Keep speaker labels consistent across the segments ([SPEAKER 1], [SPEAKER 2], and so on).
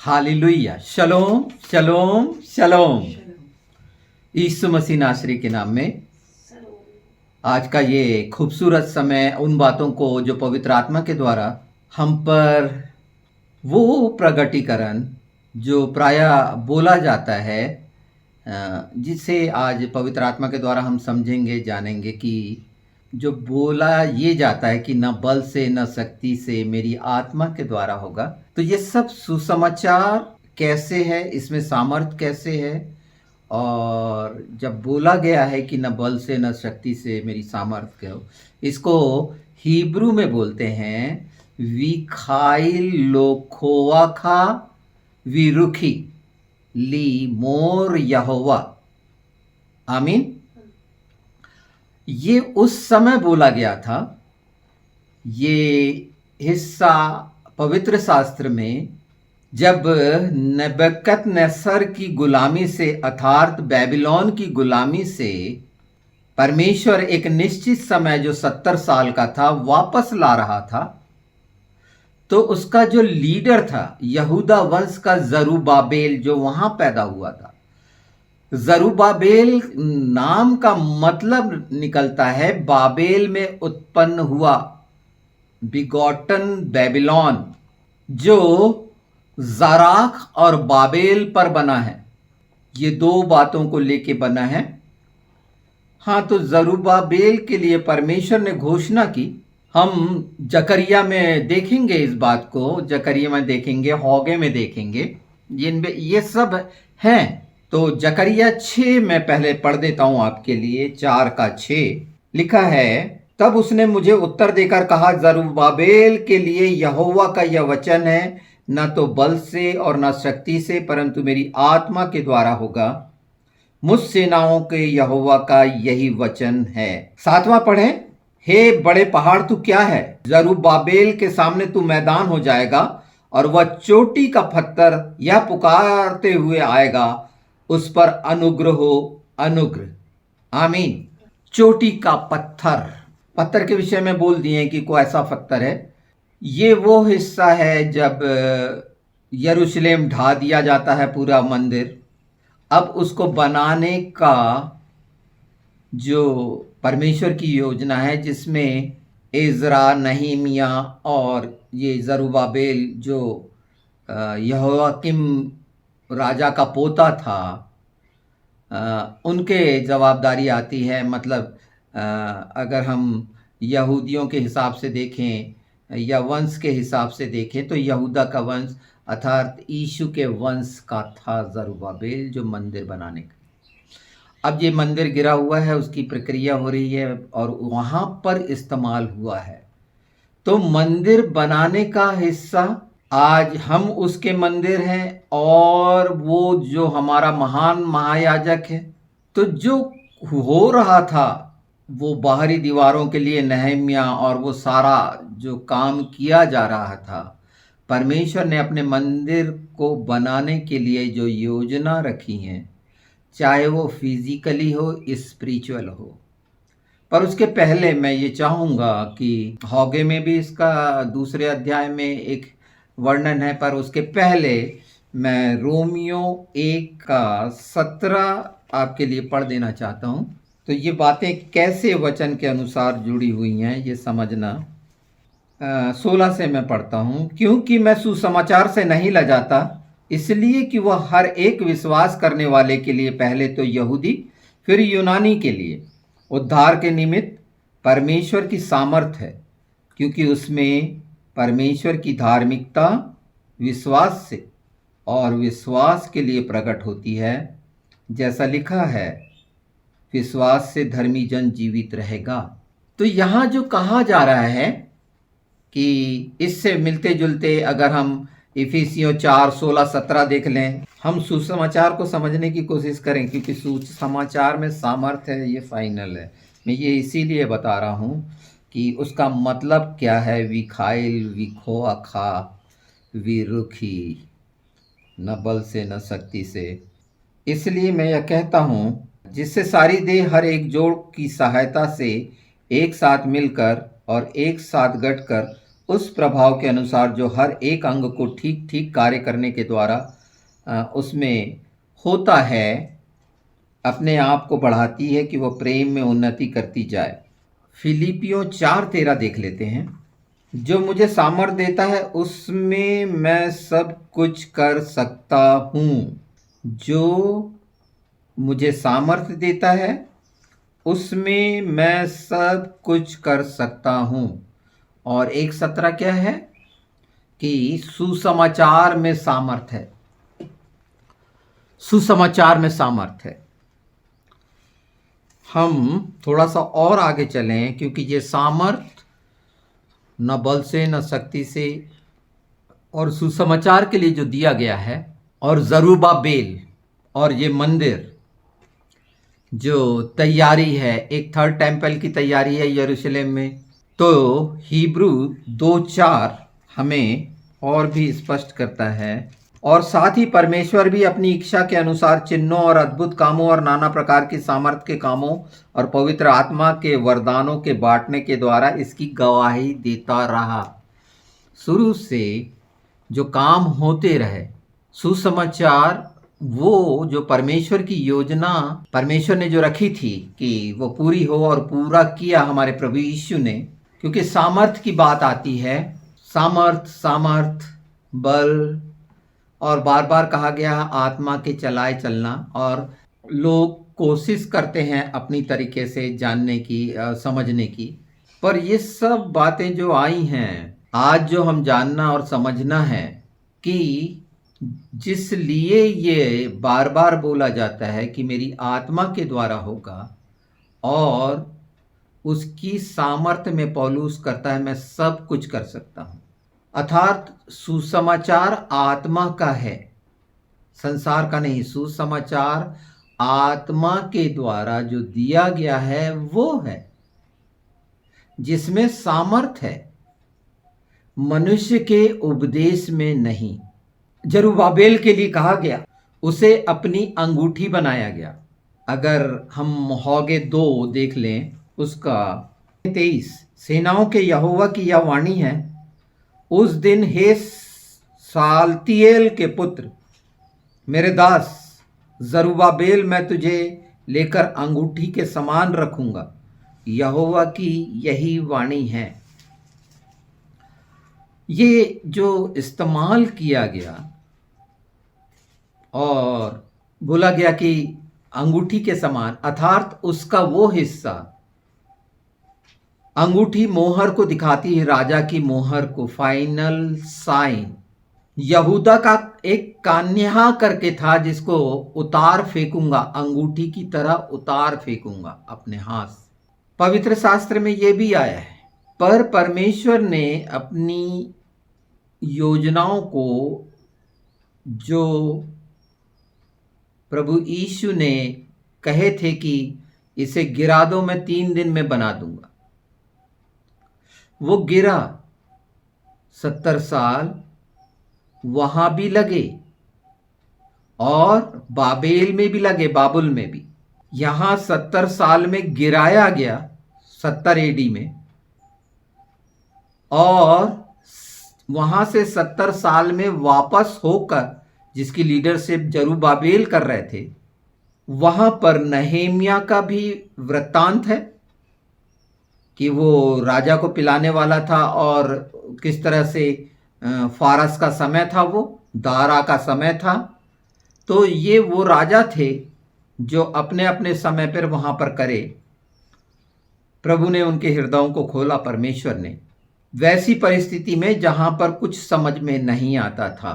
[SPEAKER 1] Hallelujah. शलोम शलोम शलोम। यीशु मसीह नासरी के नाम में आज का ये खूबसूरत समय उन बातों को जो पवित्र आत्मा के द्वारा हम पर वो प्रगटीकरण जो प्रायः बोला जाता है, जिसे आज पवित्र आत्मा के द्वारा हम समझेंगे जानेंगे कि जो बोला ये जाता है कि न बल से न शक्ति से मेरी आत्मा के द्वारा होगा। तो ये सब सुसमाचार कैसे है, इसमें सामर्थ कैसे है, और जब बोला गया है कि न बल से न शक्ति से मेरी सामर्थ हो, इसको हिब्रू में बोलते हैं विखाइल लोखोवाखा विरुखी ली मोर यहोवा। आमीन। ये उस समय बोला गया था। ये हिस्सा पवित्र शास्त्र में जब नबूकदनेस्सर की गुलामी से अर्थात बेबीलोन की गुलामी से परमेश्वर एक निश्चित समय जो 70 साल का था वापस ला रहा था, तो उसका जो लीडर था यहूदा वंश का जरूब्बाबेल जो वहां पैदा हुआ था। जरूब्बाबेल नाम का मतलब निकलता है बाबेल में उत्पन्न हुआ, बिगॉटन बेबीलोन, जो जराख और बाबेल पर बना है। ये दो बातों को लेके बना है। हाँ, तो जरूब्बाबेल के लिए परमेश्वर ने घोषणा की। हम जकरिया में देखेंगे इस बात को, जकरिया में देखेंगे, हौगे में देखेंगे, ये सब हैं। तो जकरिया 6 में पहले पढ़ देता हूं आपके लिए। 4 का 6 लिखा है, तब उसने मुझे उत्तर देकर कहा, जरूब्बाबेल के लिए यहोवा का यह वचन है, न तो बल से और न शक्ति से परंतु मेरी आत्मा के द्वारा होगा। मुझ सेनाओं के यहोवा का यही वचन है। 7वां पढ़ें। हे बड़े पहाड़ तू क्या है, जरूब्बाबेल के सामने तू मैदान हो जाएगा और वह चोटी का पत्थर यह पुकारते हुए आएगा, उस पर अनुग्रह हो अनुग्रह। आमीन। चोटी का पत्थर, पत्थर के विषय में बोल दिए कि कोई ऐसा पत्थर है। ये वो हिस्सा है जब यरूशलेम ढा दिया जाता है पूरा मंदिर। अब उसको बनाने का जो परमेश्वर की योजना है, जिसमें एजरा, नहीमिया और ये जरूब्बाबेल जो यहोयाकीम राजा का पोता था, उनके जवाबदारी आती है। मतलब अगर हम यहूदियों के हिसाब से देखें या वंश के हिसाब से देखें तो यहूदा का वंश अर्थात यीशु के वंश का था जरूब्बाबेल, जो मंदिर बनाने का। अब ये मंदिर गिरा हुआ है, उसकी प्रक्रिया हो रही है और वहाँ पर इस्तेमाल हुआ है। तो मंदिर बनाने का हिस्सा आज हम उसके मंदिर हैं, और वो जो हमारा महान महायाजक है, तो जो हो रहा था वो बाहरी दीवारों के लिए नहम्या और वो सारा जो काम किया जा रहा था, परमेश्वर ने अपने मंदिर को बनाने के लिए जो योजना रखी है, चाहे वो फिजिकली हो स्पिरिचुअल हो। पर उसके पहले मैं ये चाहूँगा कि हौगे में भी इसका 2 अध्याय में एक वर्णन है, पर उसके पहले मैं रोमियो 1 का 17 आपके लिए पढ़ देना चाहता हूँ। तो ये बातें कैसे वचन के अनुसार जुड़ी हुई हैं ये समझना। 16 से मैं पढ़ता हूँ। क्योंकि मैं सुसमाचार से नहीं लजाता, इसलिए कि वह हर एक विश्वास करने वाले के लिए, पहले तो यहूदी फिर यूनानी के लिए उद्धार के निमित्त परमेश्वर की सामर्थ है, क्योंकि उसमें परमेश्वर की धार्मिकता विश्वास से और विश्वास के लिए प्रकट होती है। जैसा लिखा है, विश्वास से धर्मी जन जीवित रहेगा। तो यहाँ जो कहा जा रहा है कि इससे मिलते जुलते अगर हम इफिसियों 4, 16, 17 देख लें, हम सुसमाचार को समझने की कोशिश करें, क्योंकि सुसमाचार में सामर्थ्य है, ये फाइनल है। मैं ये इसीलिए बता रहा हूँ कि उसका मतलब क्या है। विखाइल विखो अखा विरुखी, न बल से न शक्ति से। इसलिए मैं यह कहता हूँ, जिससे सारी देह हर एक जोड़ की सहायता से एक साथ मिलकर और एक साथ गठकर उस प्रभाव के अनुसार जो हर एक अंग को ठीक ठीक कार्य करने के द्वारा उसमें होता है, अपने आप को बढ़ाती है कि वह प्रेम में उन्नति करती जाए। फिलिपियों 4:13 देख लेते हैं। जो मुझे सामर्थ देता है उसमें मैं सब कुछ कर सकता हूँ। जो मुझे सामर्थ देता है उसमें मैं सब कुछ कर सकता हूँ। और 1:17 क्या है कि सुसमाचार में सामर्थ है। सुसमाचार में सामर्थ है। हम थोड़ा सा और आगे चलें, क्योंकि ये सामर्थ न बल से न शक्ति से, और सुसमाचार के लिए जो दिया गया है, और जरूब्बाबेल और ये मंदिर जो तैयारी है, एक थर्ड टेम्पल की तैयारी है यरूशलेम में, तो हिब्रू 2:4 हमें और भी स्पष्ट करता है। और साथ ही परमेश्वर भी अपनी इच्छा के अनुसार चिन्हों और अद्भुत कामों और नाना प्रकार की सामर्थ के कामों और पवित्र आत्मा के वरदानों के बांटने के द्वारा इसकी गवाही देता रहा। शुरू से जो काम होते रहे, सुसमाचार वो जो परमेश्वर की योजना परमेश्वर ने जो रखी थी कि वो पूरी हो, और पूरा किया हमारे प्रभु यीशु ने। क्योंकि सामर्थ की बात आती है, सामर्थ बल, और बार बार कहा गया आत्मा के चलाए चलना, और लोग कोशिश करते हैं अपनी तरीके से जानने की, समझने की। पर ये सब बातें जो आई हैं, आज जो हम जानना और समझना है कि जिस लिए ये बार बार बोला जाता है कि मेरी आत्मा के द्वारा होगा, और उसकी सामर्थ्य में पौलुस करता है मैं सब कुछ कर सकता हूँ। अर्थात सुसमाचार आत्मा का है, संसार का नहीं। सुसमाचार आत्मा के द्वारा जो दिया गया है वो है, जिसमें सामर्थ है, मनुष्य के उपदेश में नहीं। जरुब्बाबेल के लिए कहा गया, उसे अपनी अंगूठी बनाया गया। अगर हम हौगे 2 देख लें, उसका 23, सेनाओं के यहोवा की यह वाणी है, उस दिन हे सालतियेल के पुत्र, मेरे दास जरुब्बाबेल, मैं तुझे लेकर अंगूठी के समान रखूंगा, यहोवा की यही वाणी है। ये जो इस्तेमाल किया गया और बोला गया कि अंगूठी के समान, अर्थात उसका वो हिस्सा, अंगूठी मोहर को दिखाती है, राजा की मोहर को, फाइनल साइन। यहूदा का एक कान्हा करके था जिसको उतार फेंकूंगा, अंगूठी की तरह उतार फेंकूंगा अपने हाथ से। पवित्र शास्त्र में यह भी आया है। पर परमेश्वर ने अपनी योजनाओं को, जो प्रभु यीशु ने कहे थे कि इसे गिरा दो, मैं 3 दिन में बना दूंगा, वो गिरा। 70 साल वहां भी लगे और बाबेल में भी लगे, बाबुल में भी। यहां 70 साल में गिराया गया, 70 एडी में, और वहां से 70 साल में वापस होकर, जिसकी लीडरशिप जरुब्बाबेल कर रहे थे, वहां पर नहेमिया का भी वृत्तांत है कि वो राजा को पिलाने वाला था, और किस तरह से फारस का समय था, वो दारा का समय था। तो ये वो राजा थे जो अपने अपने समय पर वहां पर करे। प्रभु ने उनके हृदयों को खोला, परमेश्वर ने, वैसी परिस्थिति में जहां पर कुछ समझ में नहीं आता था।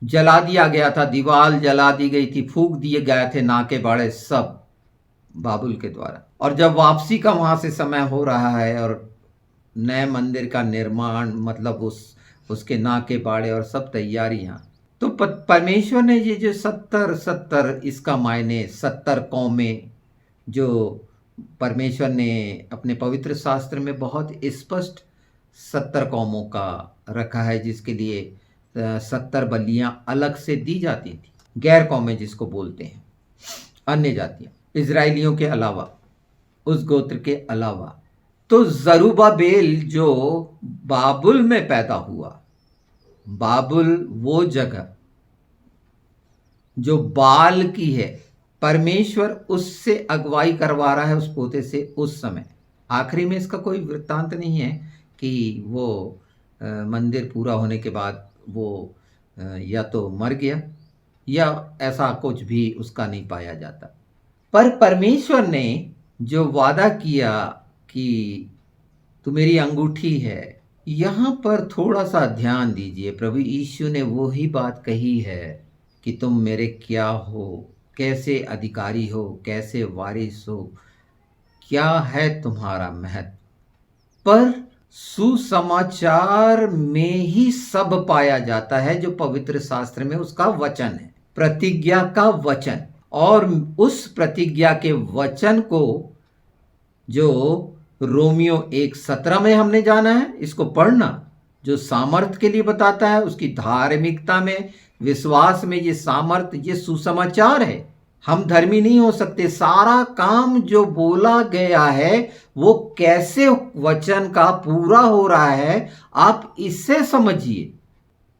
[SPEAKER 1] जला दिया गया था, दीवार जला दी गई थी, फूंक दिए गए थे नाके बाड़े सब बाबुल के द्वारा। और जब वापसी का वहां से समय हो रहा है और नए मंदिर का निर्माण, मतलब उसके नाके बाड़े और सब तैयारियां, तो परमेश्वर ने ये जो 70 इसका मायने 70 कौमें, जो परमेश्वर ने अपने पवित्र शास्त्र में बहुत स्पष्ट 70 कौमों का रखा है, जिसके लिए 70 बलियां अलग से दी जाती थी। गैर कौमें जिसको बोलते हैं, अन्य जातियां, इजराइलियों के अलावा, उस गोत्र के अलावा। तो जरुब्बाबेल जो बाबुल में पैदा हुआ। बाबुल वो जगह जो बाल की है, परमेश्वर उससे अगुवाई करवा रहा है उस पोते से उस समय। आखिरी में इसका कोई वृत्तांत नहीं है कि वो मंदिर पूरा होने के बाद वो या तो मर गया या ऐसा कुछ भी उसका नहीं पाया जाता। पर परमेश्वर ने जो वादा किया कि तू मेरी अंगूठी है, यहाँ पर थोड़ा सा ध्यान दीजिए। प्रभु यीशु ने वो ही बात कही है कि तुम मेरे क्या हो, कैसे अधिकारी हो, कैसे वारिस हो, क्या है तुम्हारा महत्व। पर सुसमाचार में ही सब पाया जाता है जो पवित्र शास्त्र में उसका वचन है, प्रतिज्ञा का वचन। और उस प्रतिज्ञा के वचन को जो रोमियो 1:17 में हमने जाना है, इसको पढ़ना, जो सामर्थ के लिए बताता है, उसकी धार्मिकता में, विश्वास में ये सामर्थ, ये सुसमाचार है। हम धर्मी नहीं हो सकते। सारा काम जो बोला गया है वो कैसे वचन का पूरा हो रहा है, आप इससे समझिए।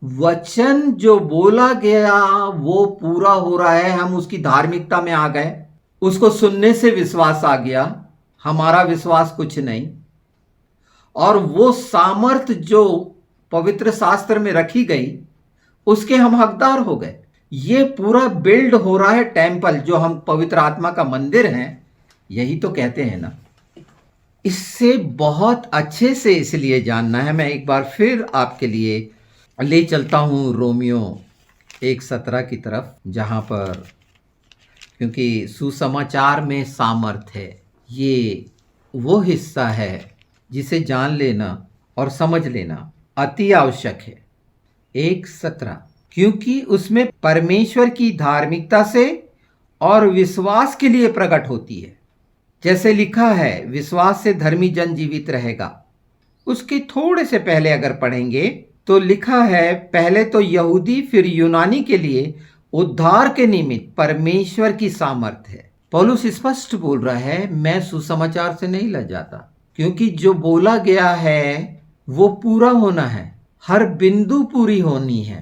[SPEAKER 1] वचन जो बोला गया वो पूरा हो रहा है, हम उसकी धार्मिकता में आ गए, उसको सुनने से विश्वास आ गया, हमारा विश्वास कुछ नहीं। और वो सामर्थ जो पवित्र शास्त्र में रखी गई उसके हम हकदार हो गए। ये पूरा बिल्ड हो रहा है टेम्पल, जो हम पवित्र आत्मा का मंदिर हैं, यही तो कहते हैं ना। इससे बहुत अच्छे से इसलिए जानना है, मैं एक बार फिर आपके लिए ले चलता हूँ रोमियो 1:17 की तरफ, जहाँ पर, क्योंकि सुसमाचार में सामर्थ है, ये वो हिस्सा है जिसे जान लेना और समझ लेना अति आवश्यक है। 1:17, क्योंकि उसमें परमेश्वर की धार्मिकता से और विश्वास के लिए प्रकट होती है। जैसे लिखा है, विश्वास से धर्मी जन जीवित रहेगा। उसके थोड़े से पहले अगर पढ़ेंगे तो लिखा है, पहले तो यहूदी फिर यूनानी के लिए उद्धार के निमित्त परमेश्वर की सामर्थ है। पौलुस स्पष्ट बोल रहा है, मैं सुसमाचार से नहीं लजाता, क्योंकि जो बोला गया है वो पूरा होना है, हर बिंदु पूरी होनी है।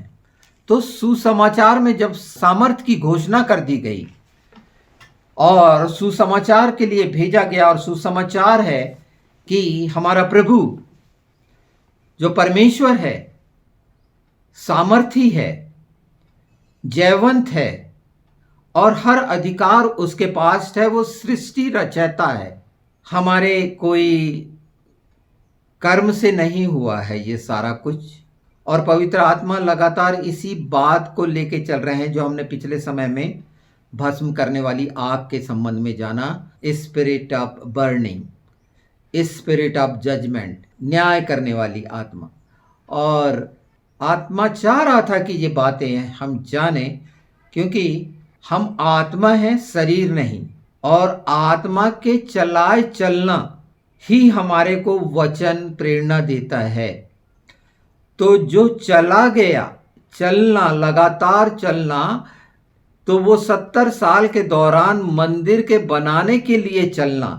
[SPEAKER 1] तो सुसमाचार में जब सामर्थ की घोषणा कर दी गई और सुसमाचार के लिए भेजा गया, और सुसमाचार है कि हमारा प्रभु जो परमेश्वर है, सामर्थी है, जयवंत है और हर अधिकार उसके पास है, वो सृष्टि रचयिता है। हमारे कोई कर्म से नहीं हुआ है ये सारा कुछ। और पवित्र आत्मा लगातार इसी बात को लेके चल रहे हैं जो हमने पिछले समय में भस्म करने वाली आग के संबंध में जाना। Spirit of burning, spirit of judgement, न्याय करने वाली आत्मा। और आत्मा चाह रहा था कि ये बातें हम जाने, क्योंकि हम आत्मा हैं, शरीर नहीं। और आत्मा के चलाए चलना ही हमारे को वचन प्रेरणा देता है। तो जो चला गया, चलना, लगातार चलना, तो वो 70 साल के दौरान मंदिर के बनाने के लिए चलना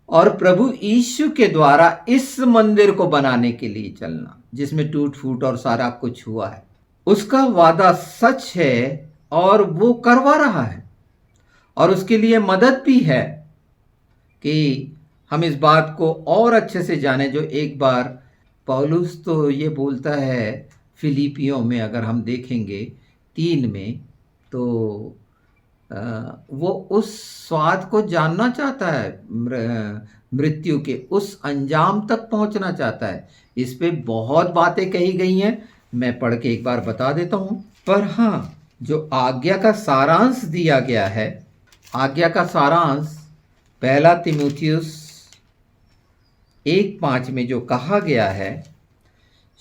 [SPEAKER 1] और प्रभु यीशु के द्वारा इस मंदिर को बनाने के लिए चलना, जिसमें टूट फूट और सारा कुछ हुआ है, उसका वादा सच है और वो करवा रहा है। और उसके लिए मदद भी है कि हम इस बात को और अच्छे से जाने। जो एक बार पौलुस तो ये बोलता है फिलिपियों में, अगर हम देखेंगे 3 में, तो वो उस स्वाद को जानना चाहता है, मृत्यु के उस अंजाम तक पहुंचना चाहता है। इस पे बहुत बातें कही गई हैं, मैं पढ़ के एक बार बता देता हूँ। पर हाँ, जो आज्ञा का सारांश दिया गया है, आज्ञा का सारांश 1 तीमुथियुस 1:5 में जो कहा गया है,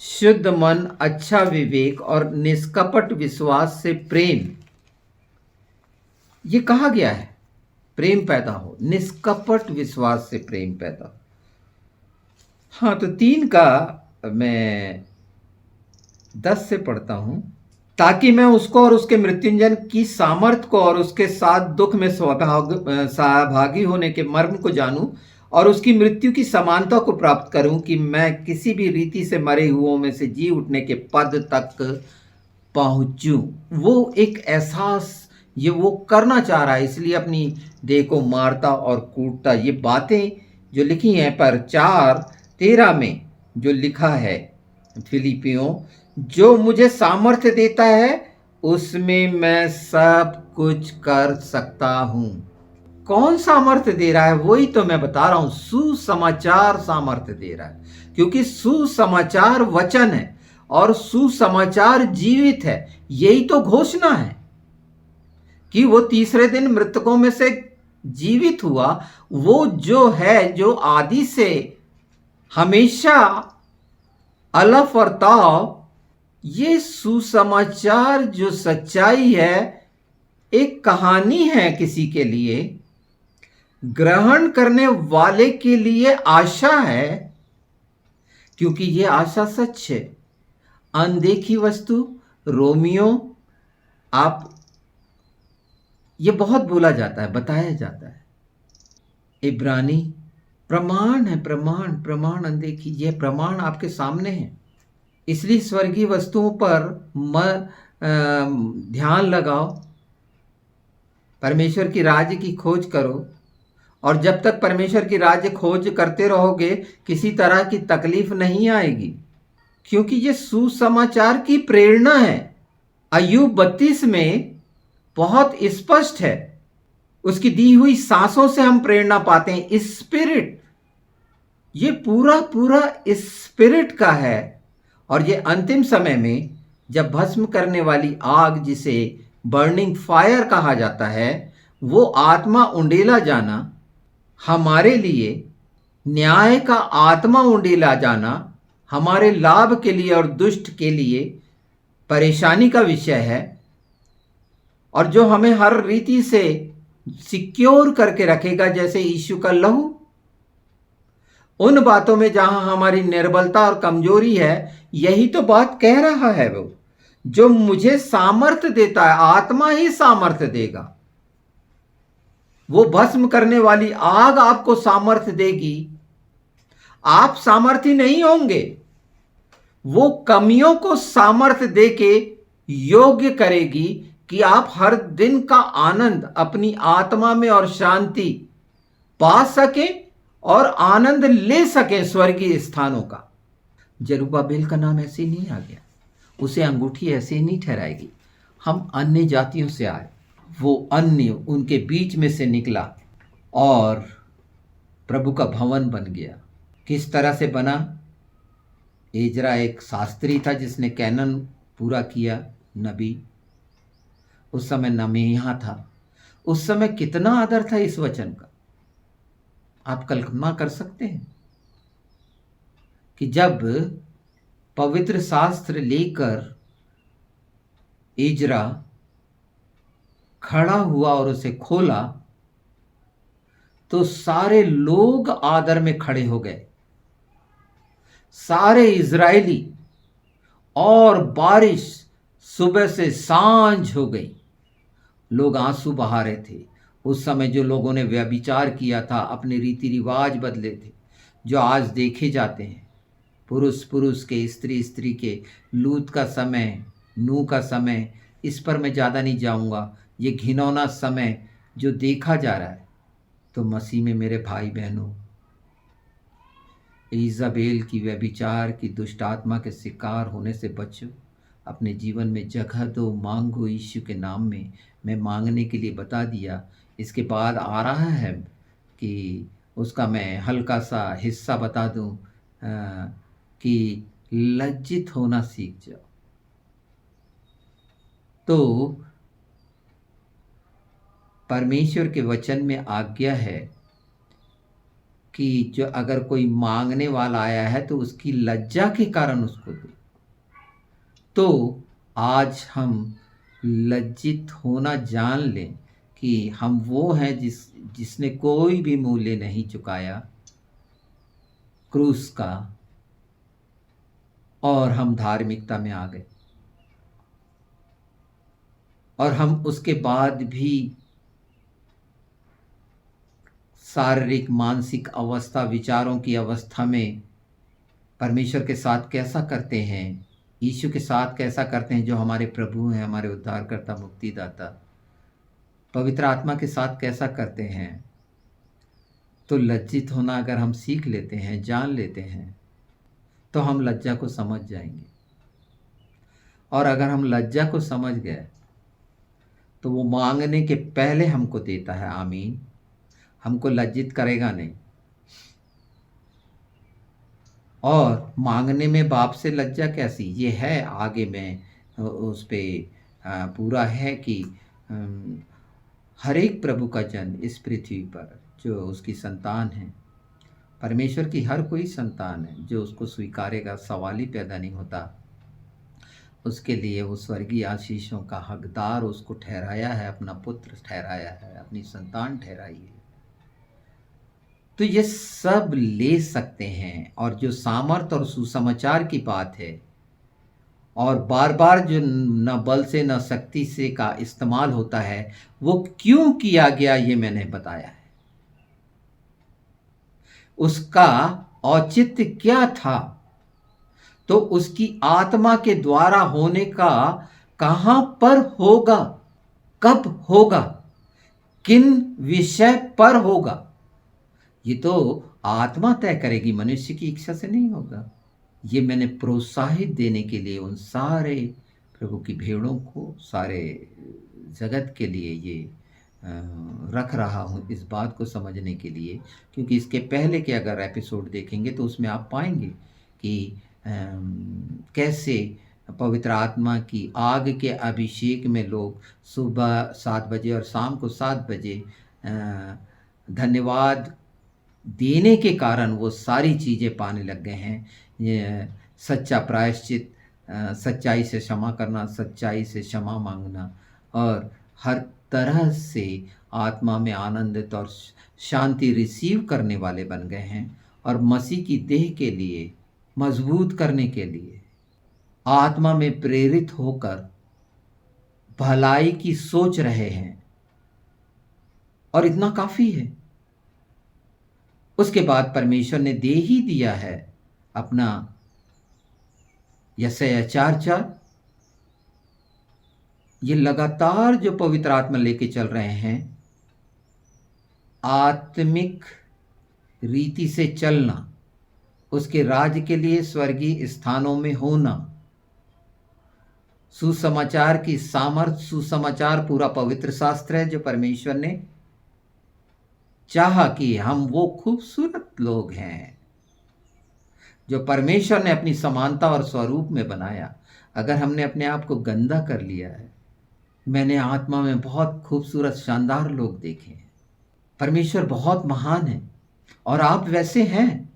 [SPEAKER 1] शुद्ध मन, अच्छा विवेक और निष्कपट विश्वास से प्रेम, ये कहा गया है, प्रेम पैदा हो, निष्कपट विश्वास से प्रेम पैदा हो। हाँ, तो 3 का मैं 10 से पढ़ता हूं, ताकि मैं उसको और उसके मृत्युंजय की सामर्थ को और उसके साथ दुख में सहभागी होने के मर्म को जानूं और उसकी मृत्यु की समानता को प्राप्त करूं कि मैं किसी भी रीति से मरे हुओं में से जी उठने के पद तक पहुंचूं। वो एक एहसास ये वो करना चाह रहा है, इसलिए अपनी देह को मारता और कूटता। ये बातें जो लिखी हैं पर 4:13 में जो लिखा है फिलिपियों, जो मुझे सामर्थ्य देता है उसमें मैं सब कुछ कर सकता हूं। कौन सामर्थ्य दे रहा है? वही तो मैं बता रहा हूं, सुसमाचार सामर्थ्य दे रहा है, क्योंकि सुसमाचार वचन है और सुसमाचार जीवित है। यही तो घोषणा है कि वो तीसरे दिन मृतकों में से जीवित हुआ। वो जो है, जो आदि से हमेशा अलफ और ताव, ये सुसमाचार जो सच्चाई है एक कहानी है किसी के लिए, ग्रहण करने वाले के लिए आशा है, क्योंकि ये आशा सच है। अनदेखी वस्तु, रोमियो, आप ये बहुत बोला जाता है, बताया जाता है। इब्रानी, प्रमाण है, प्रमाण प्रमाण अनदेखी, ये प्रमाण आपके सामने है। इसलिए स्वर्गीय वस्तुओं पर ध्यान लगाओ, परमेश्वर की राज्य की खोज करो, और जब तक परमेश्वर की राज्य खोज करते रहोगे किसी तरह की तकलीफ नहीं आएगी, क्योंकि ये सुसमाचार की प्रेरणा है। अय्यूब 32 में बहुत स्पष्ट है, उसकी दी हुई सांसों से हम प्रेरणा पाते हैं। स्पिरिट, ये पूरा पूरा स्पिरिट का है। और ये अंतिम समय में जब भस्म करने वाली आग, जिसे बर्निंग फायर कहा जाता है, वो आत्मा उंडेला जाना हमारे लिए, न्याय का आत्मा उंडेला जाना हमारे लाभ के लिए और दुष्ट के लिए परेशानी का विषय है, और जो हमें हर रीति से सिक्योर करके रखेगा, जैसे यीशु का लहू। उन बातों में जहां हमारी निर्बलता और कमजोरी है, यही तो बात कह रहा है वो, जो मुझे सामर्थ्य देता है, आत्मा ही सामर्थ्य देगा। वो भस्म करने वाली आग आपको सामर्थ्य देगी, आप सामर्थ्य नहीं होंगे। वो कमियों को सामर्थ्य देके योग्य करेगी कि आप हर दिन का आनंद अपनी आत्मा में और शांति पा सकें और आनंद ले सकें स्वर्गीय स्थानों का। जरुब्बाबेल का नाम ऐसे ही नहीं आ गया, उसे अंगूठी ऐसे ही नहीं ठहराएगी। हम अन्य जातियों से आए, वो अन्य उनके बीच में से निकला और प्रभु का भवन बन गया। किस तरह से बना? एजरा एक शास्त्री था जिसने कैनन पूरा किया, नबी। उस समय नमीहा था। उस समय कितना आदर था इस वचन का, आप कल्पना कर सकते हैं कि जब पवित्र शास्त्र लेकर एजरा खड़ा हुआ और उसे खोला, तो सारे लोग आदर में खड़े हो गए, सारे इजरायली, और बारिश सुबह से सांझ हो गई। लोग आंसू बहा रहे थे। उस समय जो लोगों ने व्यभिचार किया था, अपने रीति रिवाज बदले थे, जो आज देखे जाते हैं, पुरुष पुरुष के, स्त्री स्त्री के, लूत का समय, नूह का समय, इस पर मैं ज़्यादा नहीं जाऊंगा। ये घिनौना समय जो देखा जा रहा है, तो मसीह में मेरे भाई बहनों, इज़ाबेल की व्यभिचार की दुष्ट आत्मा के शिकार होने से बचो। अपने जीवन में जगह दो, मांगो यीशु के नाम में। मैं मांगने के लिए बता दिया। इसके बाद आ रहा है कि उसका मैं हल्का सा हिस्सा बता दूं, कि लज्जित होना सीख जाओ। तो परमेश्वर के वचन में आज्ञा है कि जो अगर कोई मांगने वाला आया है तो उसकी लज्जा के कारण उसको दे। तो आज हम लज्जित होना जान लें कि हम वो हैं जिसने कोई भी मूल्य नहीं चुकाया क्रूस का, और हम धार्मिकता में आ गए, और हम उसके बाद भी शारीरिक मानसिक अवस्था विचारों की अवस्था में परमेश्वर के साथ कैसा करते हैं, यीशु के साथ कैसा करते हैं जो हमारे प्रभु हैं, हमारे उद्धारकर्ता मुक्तिदाता, पवित्र आत्मा के साथ कैसा करते हैं, तो लज्जित होना अगर हम सीख लेते हैं, जान लेते हैं, तो हम लज्जा को समझ जाएंगे। और अगर हम लज्जा को समझ गए तो वो मांगने के पहले हमको देता है। आमीन। हमको लज्जित करेगा नहीं। और मांगने में बाप से लज्जा कैसी, ये है आगे में उस पे पूरा है कि हर एक प्रभु का जन इस पृथ्वी पर जो उसकी संतान है, परमेश्वर की हर कोई संतान है जो उसको स्वीकारेगा, सवाल ही पैदा नहीं होता। उसके लिए वो स्वर्गीय आशीषों का हकदार उसको ठहराया है, अपना पुत्र ठहराया है, अपनी संतान ठहराई है। तो ये सब ले सकते हैं। और जो सामर्थ और सुसमाचार की बात है, और बार बार जो न बल से न शक्ति से का इस्तेमाल होता है, वो क्यों किया गया ये मैंने बताया है। उसका औचित्य क्या था, तो उसकी आत्मा के द्वारा होने का कहां पर होगा, कब होगा, किन विषय पर होगा, ये तो आत्मा तय करेगी, मनुष्य की इच्छा से नहीं होगा। ये मैंने प्रोत्साहित देने के लिए उन सारे प्रभु की भेड़ों को, सारे जगत के लिए ये रख रहा हूँ, इस बात को समझने के लिए। क्योंकि इसके पहले के अगर एपिसोड देखेंगे तो उसमें आप पाएंगे कि कैसे पवित्र आत्मा की आग के अभिषेक में लोग सुबह 7 बजे और शाम को 7 बजे धन्यवाद देने के कारण वो सारी चीज़ें पाने लग गए हैं। ये सच्चा प्रायश्चित, सच्चाई से क्षमा करना, सच्चाई से क्षमा मांगना, और हर तरह से आत्मा में आनंदित और शांति रिसीव करने वाले बन गए हैं। और मसीह की देह के लिए मजबूत करने के लिए आत्मा में प्रेरित होकर भलाई की सोच रहे हैं, और इतना काफ़ी है। उसके बाद परमेश्वर ने दे ही दिया है अपना यशायाह 4:4। ये लगातार जो पवित्र आत्मा लेके चल रहे हैं, आत्मिक रीति से चलना, उसके राज्य के लिए स्वर्गीय स्थानों में होना, सुसमाचार की सामर्थ, सुसमाचार पूरा पवित्र शास्त्र है जो परमेश्वर ने चाहा कि हम वो खूबसूरत लोग हैं जो परमेश्वर ने अपनी समानता और स्वरूप में बनाया। अगर हमने अपने आप को गंदा कर लिया है, मैंने आत्मा में बहुत खूबसूरत शानदार लोग देखे हैं। परमेश्वर बहुत महान है और आप वैसे हैं,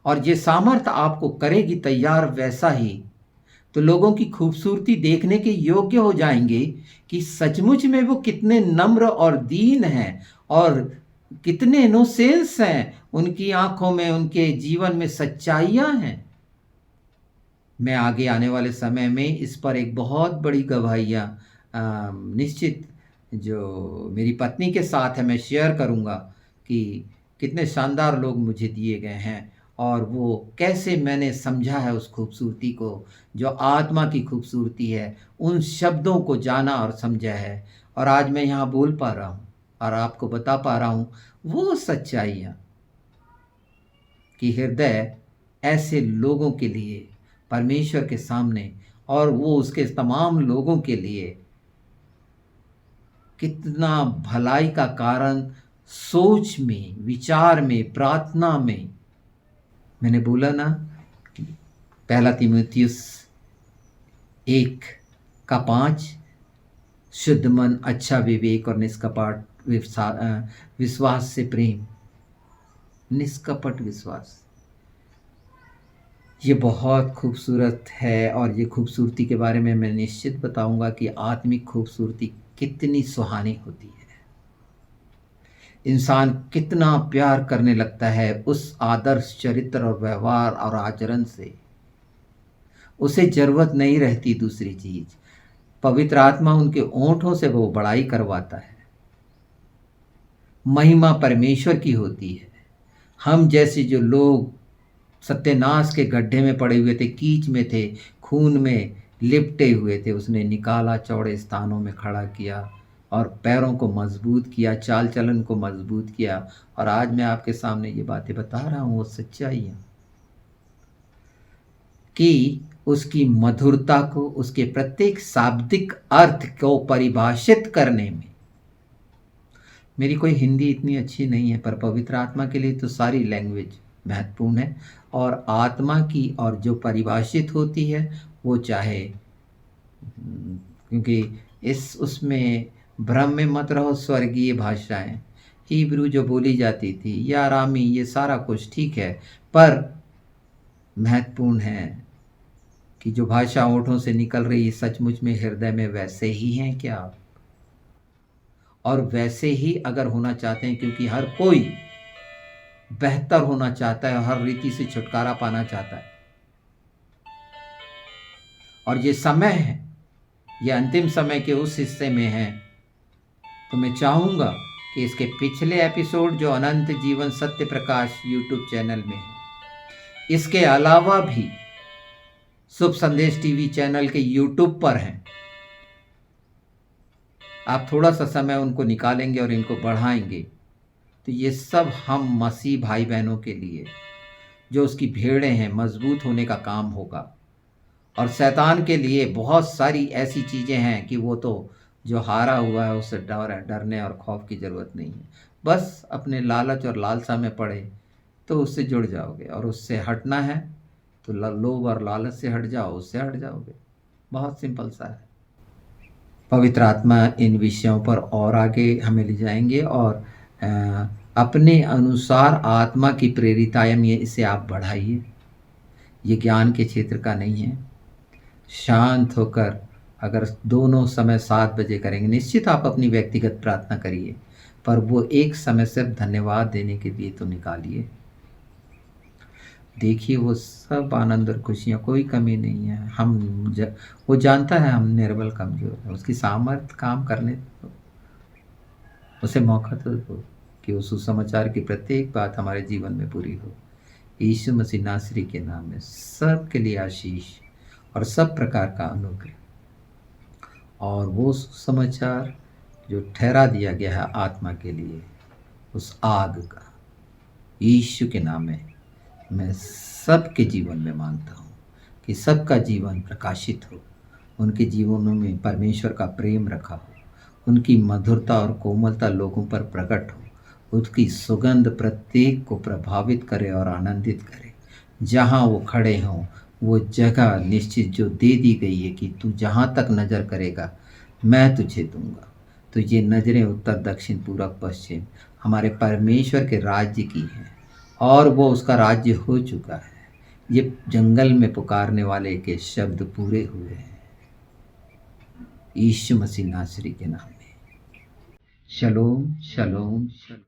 [SPEAKER 1] और ये सामर्थ आपको करेगी तैयार वैसा ही, तो लोगों की खूबसूरती देखने के योग्य हो जाएंगे कि सचमुच में वो कितने नम्र और दीन हैं और कितने इनोसेंस हैं, उनकी आंखों में, उनके जीवन में सच्चाइयां हैं। मैं आगे आने वाले समय में इस पर एक बहुत बड़ी गवाहियाँ निश्चित जो मेरी पत्नी के साथ है मैं शेयर करूँगा कि कितने शानदार लोग मुझे दिए गए हैं, और वो कैसे मैंने समझा है उस खूबसूरती को जो आत्मा की खूबसूरती है, उन शब्दों को जाना और समझा है। और आज मैं यहाँ बोल पा रहा हूँ और आपको बता पा रहा हूँ वो सच्चाइयाँ कि हृदय ऐसे लोगों के लिए परमेश्वर के सामने, और वो उसके तमाम लोगों के लिए कितना भलाई का कारण, सोच में, विचार में, प्रार्थना में। मैंने बोला ना, पहला तीमुथियुस 1:5, शुद्ध मन, अच्छा विवेक और निष्कपट विश्वास से प्रेम, निष्कपट विश्वास, ये बहुत खूबसूरत है। और ये खूबसूरती के बारे में मैं निश्चित बताऊंगा कि आत्मिक खूबसूरती कितनी सुहानी होती है। इंसान कितना प्यार करने लगता है उस आदर्श चरित्र और व्यवहार और आचरण से, उसे जरूरत नहीं रहती दूसरी चीज। पवित्र आत्मा उनके ओंठों से वो बड़ाई करवाता है, महिमा परमेश्वर की होती है। हम जैसे जो लोग सत्यानाश के गड्ढे में पड़े हुए थे, कीच में थे, खून में लिपटे हुए थे, उसने निकाला, चौड़े स्थानों में खड़ा किया और पैरों को मजबूत किया, चाल चलन को मजबूत किया। और आज मैं आपके सामने ये बातें बता रहा हूँ, वो सच्चाई है कि उसकी मधुरता को, उसके प्रत्येक शाब्दिक अर्थ को परिभाषित करने में मेरी कोई हिंदी इतनी अच्छी नहीं है, पर पवित्र आत्मा के लिए तो सारी लैंग्वेज महत्वपूर्ण है। और आत्मा की और जो परिभाषित होती है वो चाहे, क्योंकि उसमें भ्रम में मत रहो, स्वर्गीय भाषाएं, हिब्रू जो बोली जाती थी या अरामी, ये सारा कुछ ठीक है, पर महत्वपूर्ण है कि जो भाषा होठों से निकल रही है सचमुच में हृदय में वैसे ही हैं क्या आप? और वैसे ही अगर होना चाहते हैं, क्योंकि हर कोई बेहतर होना चाहता है, हर रीति से छुटकारा पाना चाहता है, और ये समय है, ये अंतिम समय के उस हिस्से में है, तो मैं चाहूँगा कि इसके पिछले एपिसोड जो अनंत जीवन सत्य प्रकाश यूट्यूब चैनल में है, इसके अलावा भी शुभ संदेश टीवी चैनल के यूट्यूब पर हैं, आप थोड़ा सा समय उनको निकालेंगे और इनको बढ़ाएंगे, तो ये सब हम मसीह भाई बहनों के लिए, जो उसकी भेड़ें हैं, मजबूत होने का काम होगा। और शैतान के लिए बहुत सारी ऐसी चीज़ें हैं कि वो तो जो हारा हुआ है उससे डरने और खौफ की ज़रूरत नहीं है। बस अपने लालच और लालसा में पड़े तो उससे जुड़ जाओगे, और उससे हटना है तो लोभ और लालच से हट जाओ, उससे हट जाओगे। बहुत सिंपल सा है। पवित्र आत्मा इन विषयों पर और आगे हमें ले जाएंगे, और अपने अनुसार आत्मा की प्रेरिताएं इसे आप बढ़ाइए। ये ज्ञान के क्षेत्र का नहीं है। शांत होकर अगर दोनों समय 7 बजे करेंगे, निश्चित आप अपनी व्यक्तिगत प्रार्थना करिए, पर वो एक समय सिर्फ धन्यवाद देने के लिए तो निकालिए। देखिए वो सब आनंद और खुशियाँ, कोई कमी नहीं है। वो जानता है हम निर्बल कमजोर है, उसकी सामर्थ्य काम करने दो, उसे मौका तो दो कि उस सुसमाचार की प्रत्येक बात हमारे जीवन में पूरी हो। यीशु मसीह नासरी के नाम में सबके लिए आशीष और सब प्रकार का अनुग्रह, और वो सुसमाचार जो ठहरा दिया गया है आत्मा के लिए, उस आग का यीशु के नाम में मैं सबके जीवन में मांगता हूँ कि सबका जीवन प्रकाशित हो, उनके जीवनों में परमेश्वर का प्रेम रखा हो, उनकी मधुरता और कोमलता लोगों पर प्रकट हो, उसकी सुगंध प्रत्येक को प्रभावित करे और आनंदित करे। जहाँ वो खड़े हों वो जगह निश्चित जो दे दी गई है कि तू जहाँ तक नज़र करेगा मैं तुझे दूंगा, तो ये नज़रें उत्तर दक्षिण पूरब पश्चिम हमारे परमेश्वर के राज्य की हैं, और वो उसका राज्य हो चुका है। ये जंगल में पुकारने वाले के शब्द पूरे हुए हैं। यीशु मसीह नासरी के नाम में। शलोम शलोम शलोम।